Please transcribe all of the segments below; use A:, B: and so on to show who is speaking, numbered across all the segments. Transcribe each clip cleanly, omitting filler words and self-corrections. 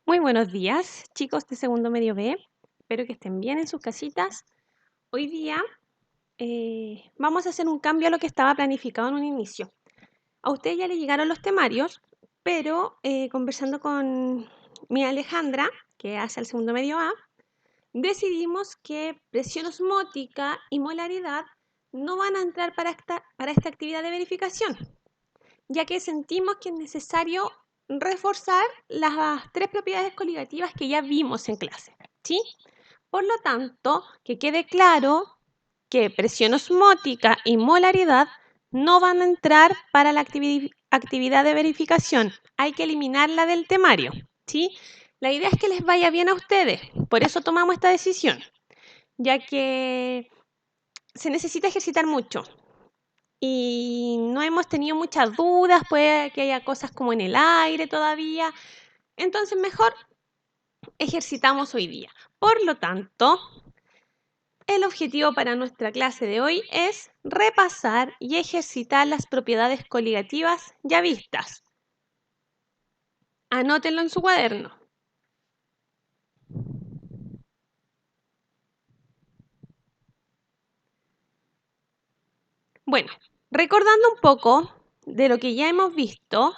A: Muy buenos días, chicos de segundo medio B. Espero que estén bien en sus casitas. Hoy día vamos a hacer un cambio a lo que estaba planificado en un inicio. A ustedes ya les llegaron los temarios, pero conversando con mi Alejandra, que hace el segundo medio A, decidimos que presión osmótica y molaridad no van a entrar para esta actividad de verificación, ya que sentimos que es necesario reforzar las tres propiedades coligativas que ya vimos en clase, ¿sí? Por lo tanto, que quede claro que presión osmótica y molaridad no van a entrar para la actividad de verificación. Hay que eliminarla del temario, ¿sí? La idea es que les vaya bien a ustedes, por eso tomamos esta decisión, ya que se necesita ejercitar mucho y no hemos tenido muchas dudas, puede que haya cosas como en el aire todavía, entonces mejor ejercitamos hoy día. Por lo tanto, el objetivo para nuestra clase de hoy es repasar y ejercitar las propiedades coligativas ya vistas. Anótenlo en su cuaderno. Bueno, recordando un poco de lo que ya hemos visto,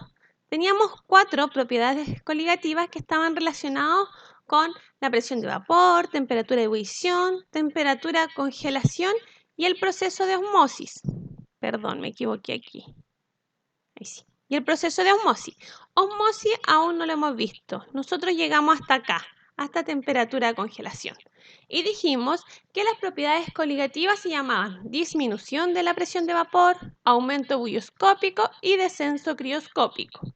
A: teníamos 4 propiedades coligativas que estaban relacionadas con la presión de vapor, temperatura de ebullición, temperatura de congelación y el proceso de osmosis. Perdón, me equivoqué aquí. Ahí sí. Y el proceso de osmosis. Osmosis aún no lo hemos visto. Nosotros llegamos hasta acá, hasta temperatura de congelación. Y dijimos que las propiedades coligativas se llamaban disminución de la presión de vapor, aumento bulloscópico y descenso crioscópico.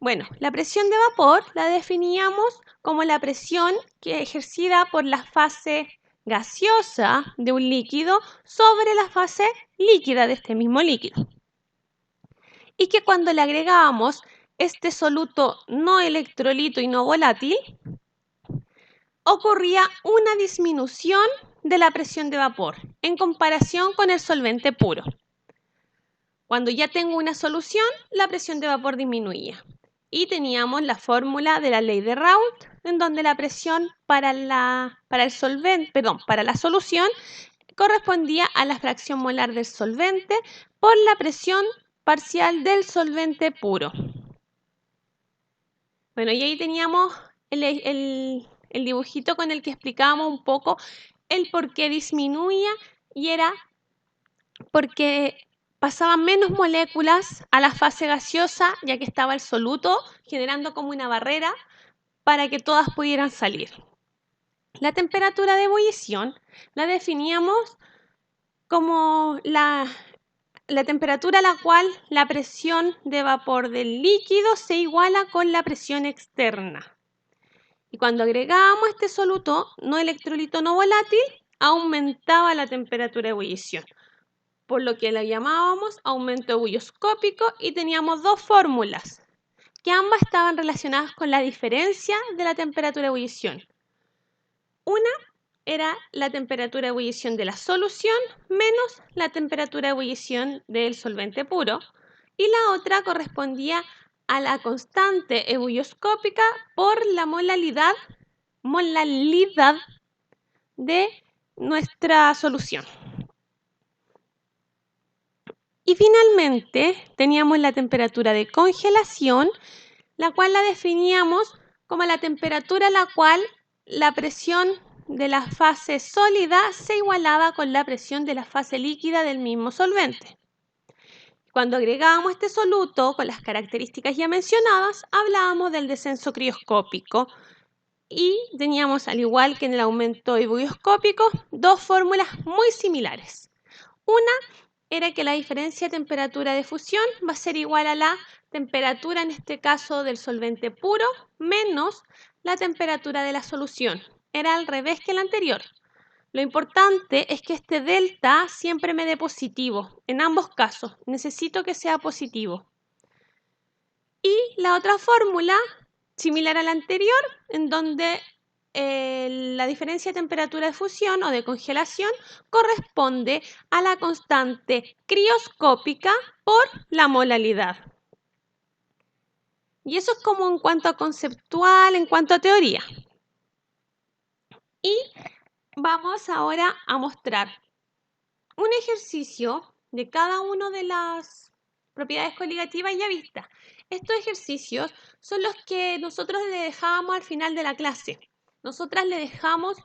A: Bueno, la presión de vapor la definíamos como la presión que ejercida por la fase gaseosa de un líquido sobre la fase líquida de este mismo líquido. Y que cuando le agregábamos este soluto no electrolito y no volátil, ocurría una disminución de la presión de vapor en comparación con el solvente puro. Cuando ya tengo una solución, la presión de vapor disminuía. Y teníamos la fórmula de la ley de Raoult, en donde la presión para la solución correspondía a la fracción molar del solvente por la presión parcial del solvente puro. Bueno, y ahí teníamos el dibujito con el que explicábamos un poco el por qué disminuía, y era porque pasaban menos moléculas a la fase gaseosa, ya que estaba el soluto generando como una barrera para que todas pudieran salir. La temperatura de ebullición la definíamos como la temperatura a la cual la presión de vapor del líquido se iguala con la presión externa. Y cuando agregábamos este soluto no electrolito no volátil, aumentaba la temperatura de ebullición, por lo que la llamábamos aumento bulloscópico, y teníamos dos fórmulas, que ambas estaban relacionadas con la diferencia de la temperatura de ebullición. Una era la temperatura de ebullición de la solución menos la temperatura de ebullición del solvente puro, y la otra correspondía a la constante ebullioscópica por la molalidad de nuestra solución. Y finalmente teníamos la temperatura de congelación, la cual la definíamos como la temperatura a la cual la presión de la fase sólida se igualaba con la presión de la fase líquida del mismo solvente. Cuando agregábamos este soluto con las características ya mencionadas, hablábamos del descenso crioscópico, y teníamos, al igual que en el aumento ebullioscópico, dos fórmulas muy similares. Una era que la diferencia de temperatura de fusión va a ser igual a la temperatura, en este caso, del solvente puro menos la temperatura de la solución. Era al revés que el anterior. Lo importante es que este delta siempre me dé positivo. En ambos casos, necesito que sea positivo. Y la otra fórmula, similar a la anterior, en donde la diferencia de temperatura de fusión o de congelación corresponde a la constante crioscópica por la molalidad. Y eso es como en cuanto a conceptual, en cuanto a teoría. Y vamos ahora a mostrar un ejercicio de cada una de las propiedades coligativas ya vistas. Estos ejercicios son los que nosotros le dejábamos al final de la clase. Nosotras le dejamos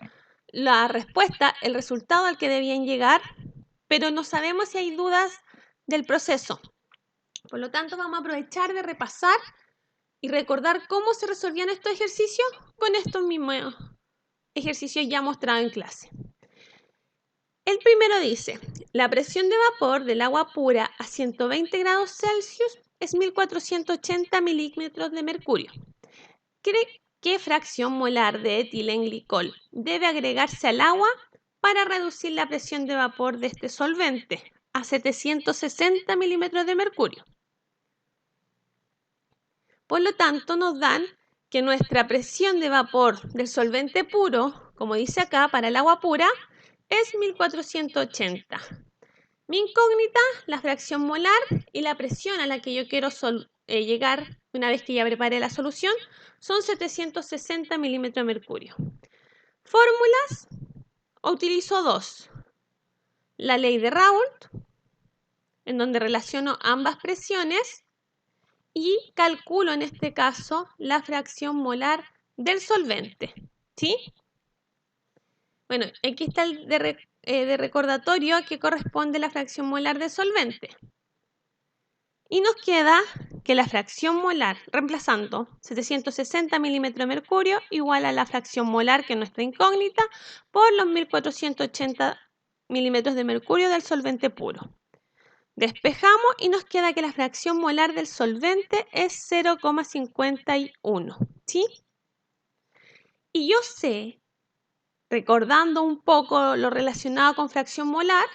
A: la respuesta, el resultado al que debían llegar, pero no sabemos si hay dudas del proceso. Por lo tanto, vamos a aprovechar de repasar y recordar cómo se resolvían estos ejercicios con estos mismos ejercicios ya mostrados en clase. El primero dice, la presión de vapor del agua pura a 120 grados Celsius es 1480 milímetros de mercurio. ¿Qué fracción molar de etilenglicol debe agregarse al agua para reducir la presión de vapor de este solvente a 760 milímetros de mercurio? Por lo tanto, nos dan que nuestra presión de vapor del solvente puro, como dice acá, para el agua pura, es 1480. Mi incógnita, la fracción molar y la presión a la que yo quiero llegar una vez que ya prepare la solución son 760 milímetros de mercurio. Fórmulas, utilizo dos. La ley de Raoult, en donde relaciono ambas presiones, y calculo en este caso la fracción molar del solvente. ¿Sí? Bueno, aquí está el de recordatorio que corresponde a la fracción molar del solvente. Y nos queda que la fracción molar, reemplazando 760 milímetros de mercurio, igual a la fracción molar, que es nuestra incógnita, por los 1480 milímetros de mercurio del solvente puro. Despejamos y nos queda que la fracción molar del solvente es 0,51. ¿Sí? Y yo sé, recordando un poco lo relacionado con fracción molar,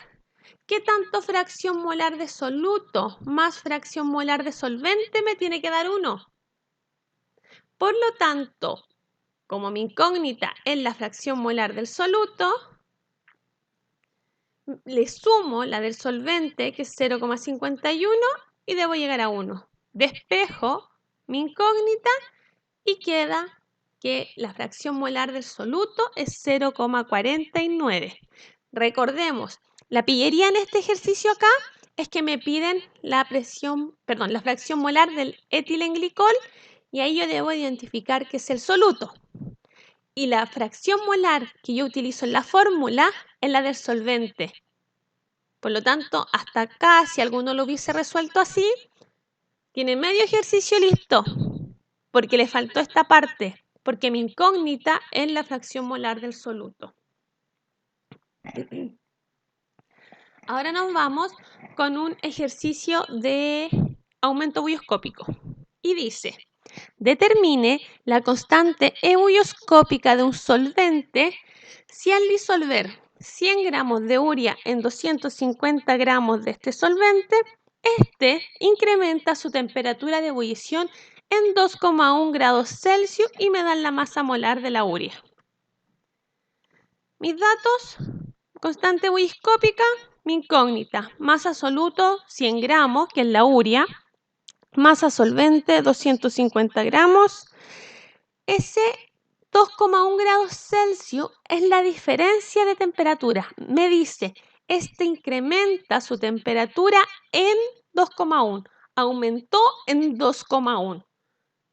A: ¿qué tanto fracción molar de soluto más fracción molar de solvente me tiene que dar 1? Por lo tanto, como mi incógnita es la fracción molar del soluto, le sumo la del solvente, que es 0,51, y debo llegar a 1. Despejo mi incógnita y queda que la fracción molar del soluto es 0,49. Recordemos, la pillería en este ejercicio acá es que me piden la fracción molar del etilenglicol y ahí yo debo identificar que es el soluto. Y la fracción molar que yo utilizo en la fórmula es la del solvente. Por lo tanto, hasta acá, si alguno lo hubiese resuelto así, tiene medio ejercicio listo, porque le faltó esta parte, porque mi incógnita es la fracción molar del soluto. Ahora nos vamos con un ejercicio de aumento ebullioscópico. Y dice, determine la constante ebullioscópica de un solvente si al disolver 100 gramos de urea en 250 gramos de este solvente, este incrementa su temperatura de ebullición en 2,1 grados Celsius y me dan la masa molar de la urea. Mis datos, constante ebullioscópica, mi incógnita, masa soluto 100 gramos, que es la urea, masa solvente 250 gramos. Ese 2,1 grados Celsius es la diferencia de temperatura. Me dice, este incrementa su temperatura en 2,1, aumentó en 2,1.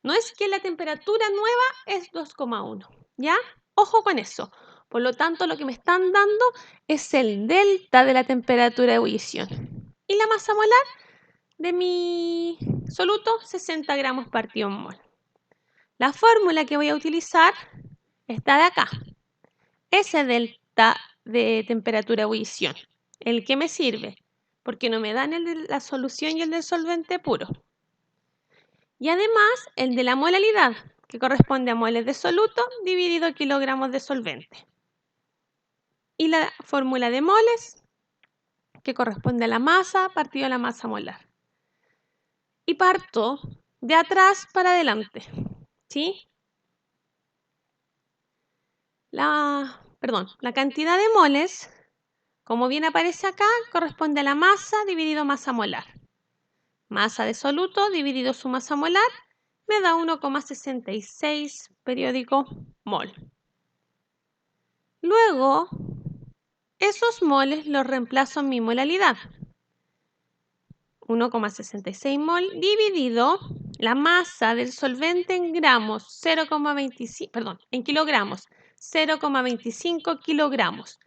A: No es que la temperatura nueva es 2,1, ¿ya? Ojo con eso. Por lo tanto, lo que me están dando es el delta de la temperatura de ebullición. Y la masa molar de mi soluto, 60 gramos partido en mol. La fórmula que voy a utilizar está de acá. Ese delta de temperatura de ebullición. El que me sirve, porque no me dan el de la solución y el del solvente puro. Y además el de la molaridad, que corresponde a moles de soluto dividido kilogramos de solvente. Y la fórmula de moles, que corresponde a la masa partido a la masa molar. Y parto de atrás para adelante, ¿sí? La cantidad de moles, como bien aparece acá, corresponde a la masa dividido masa molar. Masa de soluto dividido su masa molar, me da 1,66 periódico mol. Luego, esos moles los reemplazo en mi molalidad. 1,66 mol dividido la masa del solvente en gramos, 0,25, perdón, en kilogramos, 0,25 kilogramos.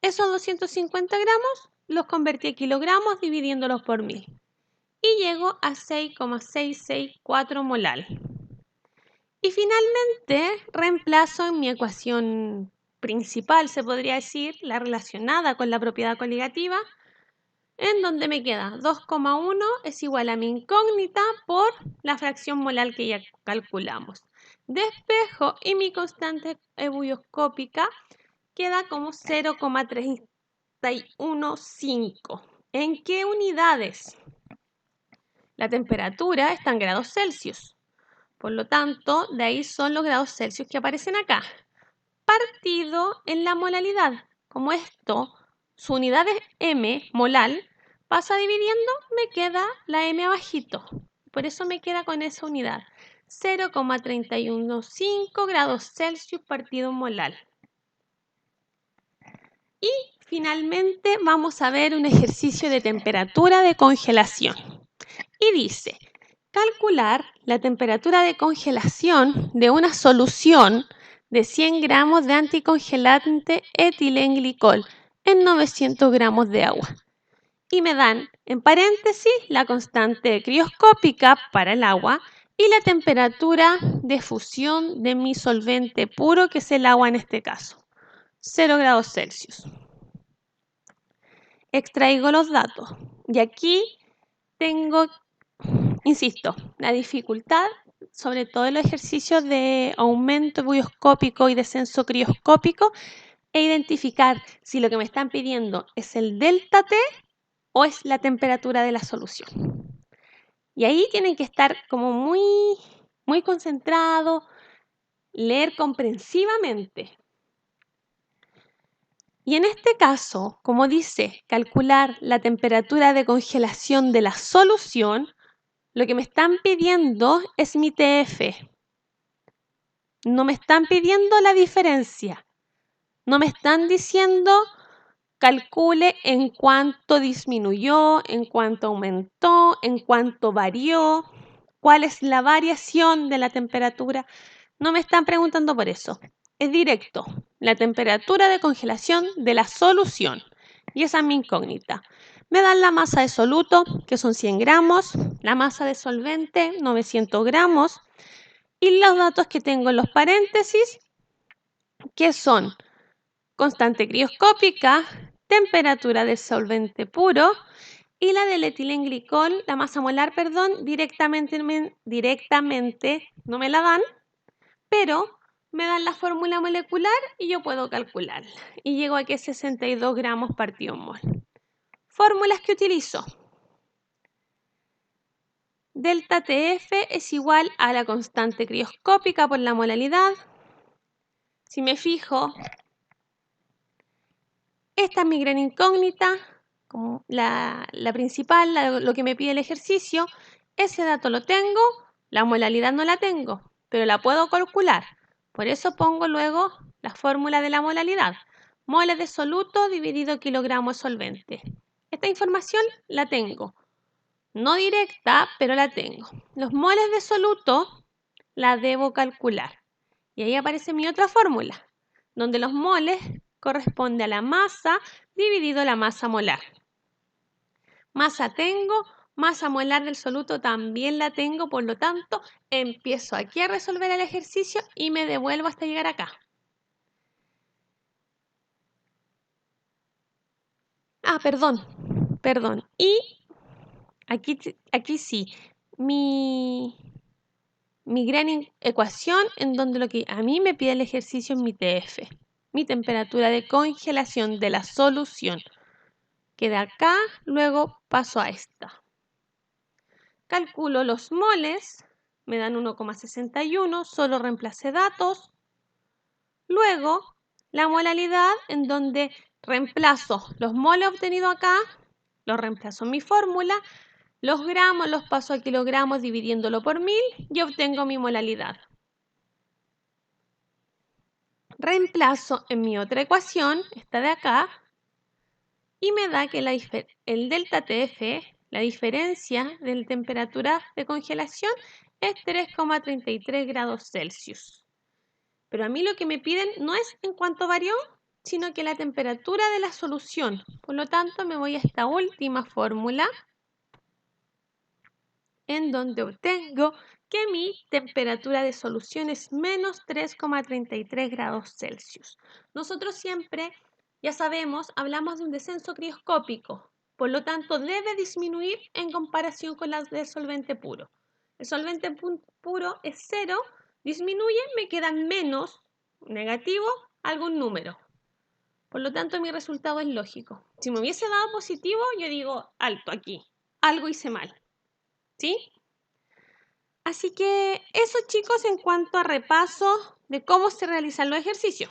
A: Esos 250 gramos los convertí a kilogramos dividiéndolos por 1000 y llego a 6,664 molar. Y finalmente reemplazo en mi ecuación principal, se podría decir, la relacionada con la propiedad coligativa, en donde me queda 2,1 es igual a mi incógnita por la fracción molar que ya calculamos. Despejo y mi constante ebullioscópica queda como 0,315. ¿En qué unidades? La temperatura está en grados Celsius. Por lo tanto, de ahí son los grados Celsius que aparecen acá. Partido en la molalidad. Como esto, su unidad es m, molar, pasa dividiendo, me queda la m abajito. Por eso me queda con esa unidad. 0,315 grados Celsius partido en molar. Y finalmente vamos a ver un ejercicio de temperatura de congelación. Y dice, calcular la temperatura de congelación de una solución de 100 gramos de anticongelante etilenglicol en 900 gramos de agua. Y me dan, en paréntesis, la constante crioscópica para el agua y la temperatura de fusión de mi solvente puro, que es el agua en este caso, 0 grados Celsius. Extraigo los datos y aquí tengo, insisto, la dificultad, sobre todo en los ejercicios de aumento ebullioscópico y descenso crioscópico, e identificar si lo que me están pidiendo es el delta T o es la temperatura de la solución. Y ahí tienen que estar como muy concentrados, leer comprensivamente. Y en este caso, como dice, calcular la temperatura de congelación de la solución, lo que me están pidiendo es mi TF. No me están pidiendo la diferencia. No me están diciendo calcule en cuánto disminuyó, en cuánto aumentó, en cuánto varió, cuál es la variación de la temperatura. No me están preguntando por eso. Es directo, la temperatura de congelación de la solución. Y esa es mi incógnita. Me dan la masa de soluto, que son 100 gramos, la masa de solvente, 900 gramos, y los datos que tengo en los paréntesis, que son constante crioscópica, temperatura del solvente puro y la del etilenglicol, la masa molar, perdón, directamente no me la dan, pero me dan la fórmula molecular y yo puedo calcularla. Y llego a que es 62 gramos partido en mol. Fórmulas que utilizo. Delta TF es igual a la constante crioscópica por la molaridad. Si me fijo, esta es mi gran incógnita, como la principal, lo que me pide el ejercicio. Ese dato lo tengo, la molaridad no la tengo, pero la puedo calcular. Por eso pongo luego la fórmula de la molaridad. Moles de soluto dividido kilogramos de solvente. Esta información la tengo. No directa, pero la tengo. Los moles de soluto la debo calcular. Y ahí aparece mi otra fórmula, donde los moles corresponde a la masa dividido la masa molar. Masa tengo, masa molar del soluto también la tengo, por lo tanto, empiezo aquí a resolver el ejercicio y me devuelvo hasta llegar acá. Perdón. Y aquí sí, mi gran ecuación en donde lo que a mí me pide el ejercicio es mi TF, mi temperatura de congelación de la solución, que de acá luego paso a esta. Calculo los moles, me dan 1,61, solo reemplacé datos. Luego, la molaridad en donde reemplazo los moles obtenidos acá, los reemplazo en mi fórmula, Los gramos los paso a kilogramos dividiéndolo por 1000 y obtengo mi molalidad. Reemplazo en mi otra ecuación, esta de acá, y me da que el delta TF, la diferencia de la temperatura de congelación, es 3,33 grados Celsius. Pero a mí lo que me piden no es en cuánto varió, sino que la temperatura de la solución. Por lo tanto, me voy a esta última fórmula, en donde obtengo que mi temperatura de solución es menos 3,33 grados Celsius. Nosotros siempre, ya sabemos, hablamos de un descenso crioscópico, por lo tanto debe disminuir en comparación con la del solvente puro. El solvente puro es 0, disminuye, me queda menos, negativo, algún número. Por lo tanto, mi resultado es lógico. Si me hubiese dado positivo, yo digo, alto aquí, algo hice mal. ¿Sí? Así que eso, chicos, en cuanto a repaso de cómo se realizan los ejercicios.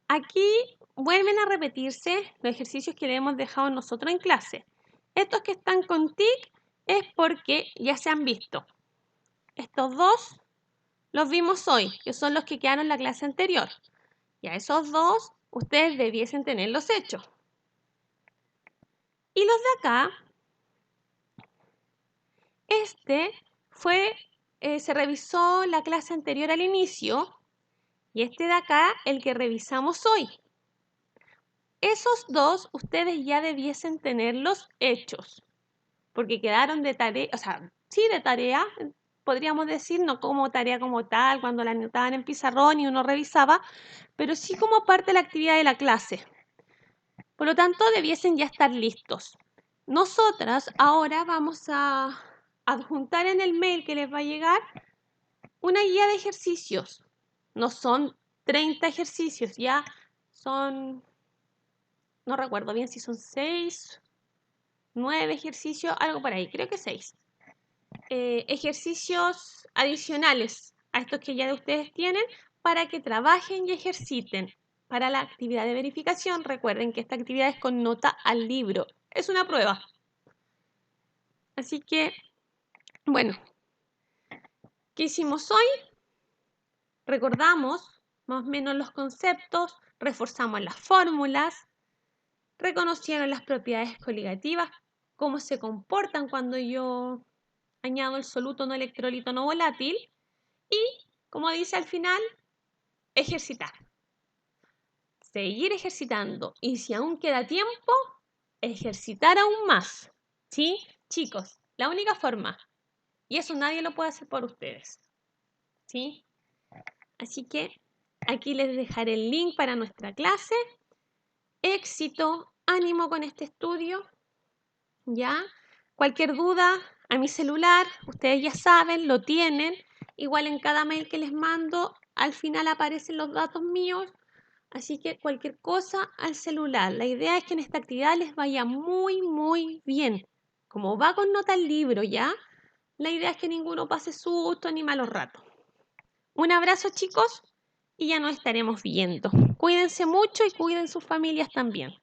A: Aquí vuelven a repetirse los ejercicios que le hemos dejado nosotros en clase. Estos que están con tic es porque ya se han visto. Estos dos los vimos hoy, que son los que quedaron en la clase anterior. Y a esos dos ustedes debiesen tenerlos hechos. Y los de acá, se revisó la clase anterior al inicio. Y este de acá, el que revisamos hoy. Esos dos ustedes ya debiesen tenerlos hechos, porque quedaron de tarea, o sea, sí de tarea, podríamos decir, no como tarea como tal, cuando la anotaban en pizarrón y uno revisaba, pero sí como parte de la actividad de la clase. Por lo tanto, debiesen ya estar listos. Nosotras ahora vamos a adjuntar en el mail que les va a llegar una guía de ejercicios. No son 30 ejercicios, ya son, no recuerdo bien si son 6, 9 ejercicios, algo por ahí, creo que 6. Ejercicios adicionales a estos que ya ustedes tienen para que trabajen y ejerciten. Para la actividad de verificación, recuerden que esta actividad es con nota al libro. Es una prueba. Así que, bueno, ¿qué hicimos hoy? Recordamos más o menos los conceptos, reforzamos las fórmulas, reconocieron las propiedades coligativas, cómo se comportan cuando yo añado el soluto no electrolito no volátil y, como dice al final, ejercitar. Seguir ejercitando y si aún queda tiempo, ejercitar aún más. ¿Sí? Chicos, la única forma. Y eso nadie lo puede hacer por ustedes. ¿Sí? Así que aquí les dejaré el link para nuestra clase. Éxito, ánimo con este estudio. ¿Ya? Cualquier duda a mi celular, ustedes ya saben, lo tienen. Igual en cada mail que les mando, al final aparecen los datos míos. Así que cualquier cosa al celular. La idea es que en esta actividad les vaya muy, muy bien. Como va con nota el libro, ¿ya? La idea es que ninguno pase susto ni malos ratos. Un abrazo, chicos, y ya nos estaremos viendo. Cuídense mucho y cuiden sus familias también.